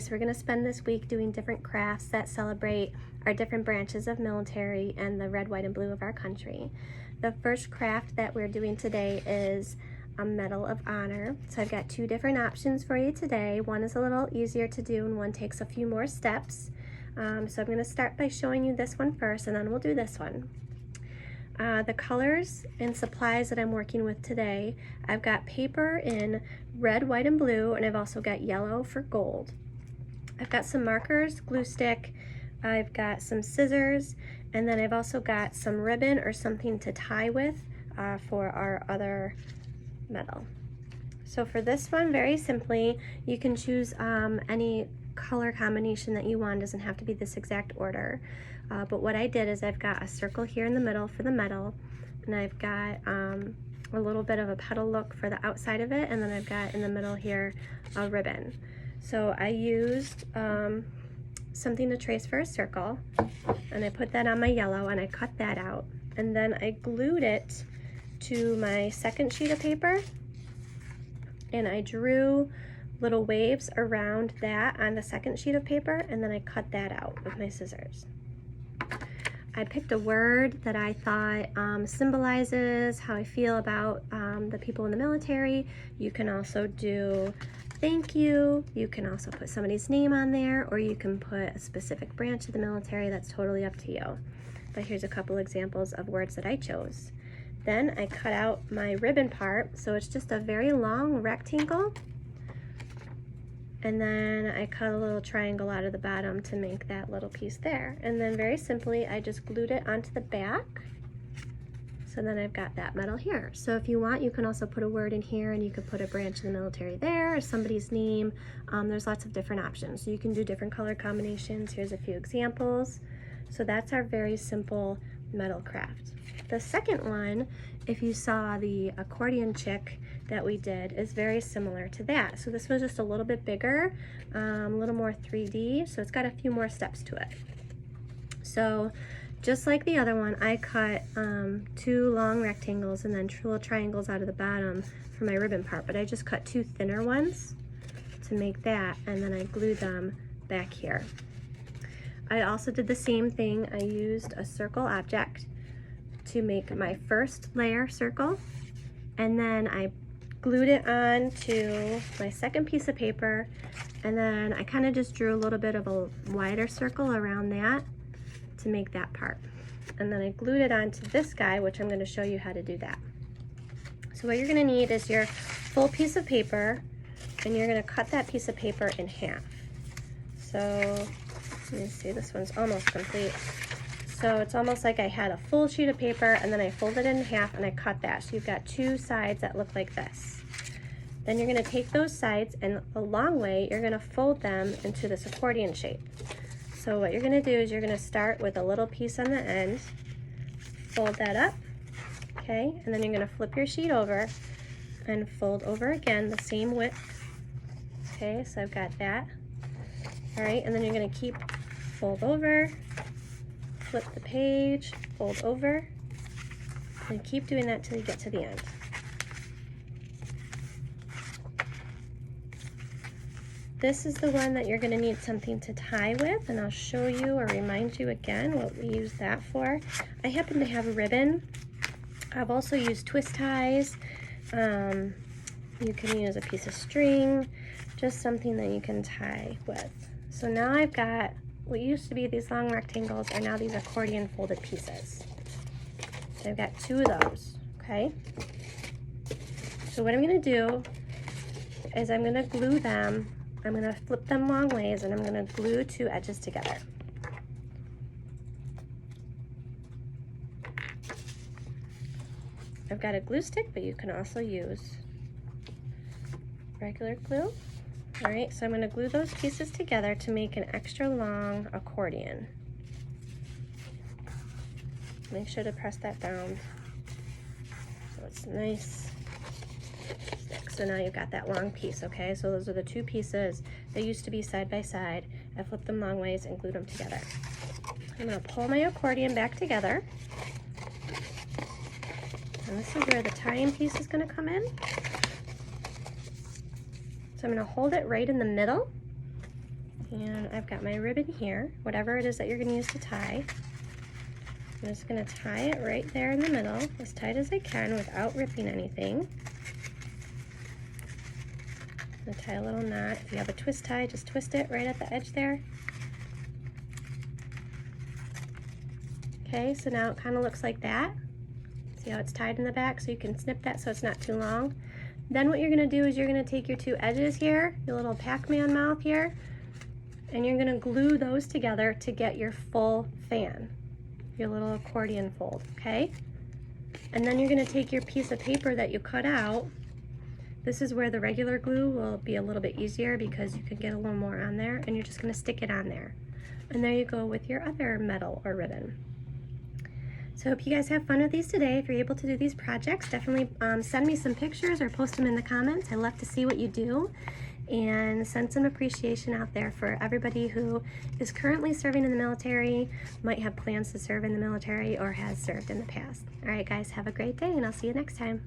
So we're going to spend this week doing different crafts that celebrate our different branches of military and the red, white, and blue of our country. The first craft that we're doing today is a Medal of Honor. So I've got two different options for you today. One is a little easier to do and one takes a few more steps. So I'm going to start by showing you this one first and then we'll do this one. The colors and supplies that I'm working with today, I've got paper in red, white, and blue, and I've also got yellow for gold. I've got some markers, glue stick, I've got some scissors, and then I've also got some ribbon or something to tie with for our other medal. So for this one, very simply, you can choose any color combination that you want. It doesn't have to be this exact order. But what I did is I've got a circle here in the middle for the medal, and I've got a little bit of a petal look for the outside of it, and then I've got in the middle here a ribbon. So I used something to trace for a circle, and I put that on my yellow and I cut that out, and then I glued it to my second sheet of paper, and I drew little waves around that on the second sheet of paper, and then I cut that out with my scissors. I picked a word that I thought symbolizes how I feel about the people in the military. You can also do thank you. You can also put somebody's name on there, or you can put a specific branch of the military. That's totally up to you. But here's a couple examples of words that I chose. Then I cut out my ribbon part, so it's just a very long rectangle. And then I cut a little triangle out of the bottom to make that little piece there. And then very simply, I just glued it onto the back. So then I've got that medal here. So if you want, you can also put a word in here, and you could put a branch of the military there, or somebody's name. There's lots of different options. So you can do different color combinations. Here's a few examples. So that's our very simple medal craft. The second one, if you saw the accordion chick that we did, is very similar to that. So this was just a little bit bigger, a little more 3D, so it's got a few more steps to it. So just like the other one, I cut two long rectangles and then little triangles out of the bottom for my ribbon part, but I just cut two thinner ones to make that, and then I glued them back here. I also did the same thing. I used a circle object to make my first layer circle, and then I glued it on to my second piece of paper, and then I kind of just drew a little bit of a wider circle around that to make that part. And then I glued it onto this guy, which I'm going to show you how to do that. So what you're going to need is your full piece of paper, and you're going to cut that piece of paper in half. So let me see, this one's almost complete. So it's almost like I had a full sheet of paper, and then I folded it in half and I cut that. So you've got two sides that look like this. Then you're going to take those sides, and the long way you're going to fold them into this accordion shape. So what you're going to do is you're going to start with a little piece on the end, fold that up, okay, and then you're going to flip your sheet over and fold over again the same width. Okay, so I've got that. All right, and then you're going to keep fold over, flip the page, fold over, and keep doing that till you get to the end. This is the one that you're going to need something to tie with, and I'll show you or remind you again what we use that for. I happen to have a ribbon. I've also used twist ties. You can use a piece of string, just something that you can tie with. So now I've got what used to be these long rectangles are now these accordion folded pieces. So I've got two of those, okay? So what I'm going to do is I'm going to glue them. I'm going to flip them long ways, and I'm going to glue two edges together. I've got a glue stick, but you can also use regular glue. All right, so I'm going to glue those pieces together to make an extra long accordion. Make sure to press that down so it's nice. So now you've got that long piece, okay? So those are the two pieces. They used to be side by side. I flipped them long ways and glued them together. I'm going to pull my accordion back together. And this is where the tying piece is going to come in. So I'm going to hold it right in the middle. And I've got my ribbon here, whatever it is that you're going to use to tie. I'm just going to tie it right there in the middle, as tight as I can without ripping anything. I'm going to tie a little knot. If you have a twist tie, just twist it right at the edge there. Okay, so now it kind of looks like that. See how it's tied in the back, so you can snip that so it's not too long. Then what you're going to do is you're going to take your two edges here, your little Pac-Man mouth here, and you're going to glue those together to get your full fan, your little accordion fold, okay? And then you're going to take your piece of paper that you cut out. This is where the regular glue will be a little bit easier because you can get a little more on there, and you're just going to stick it on there. And there you go with your other medal or ribbon. So I hope you guys have fun with these today. If you're able to do these projects, definitely send me some pictures or post them in the comments. I love to see what you do, and send some appreciation out there for everybody who is currently serving in the military, might have plans to serve in the military, or has served in the past. All right, guys, have a great day, and I'll see you next time.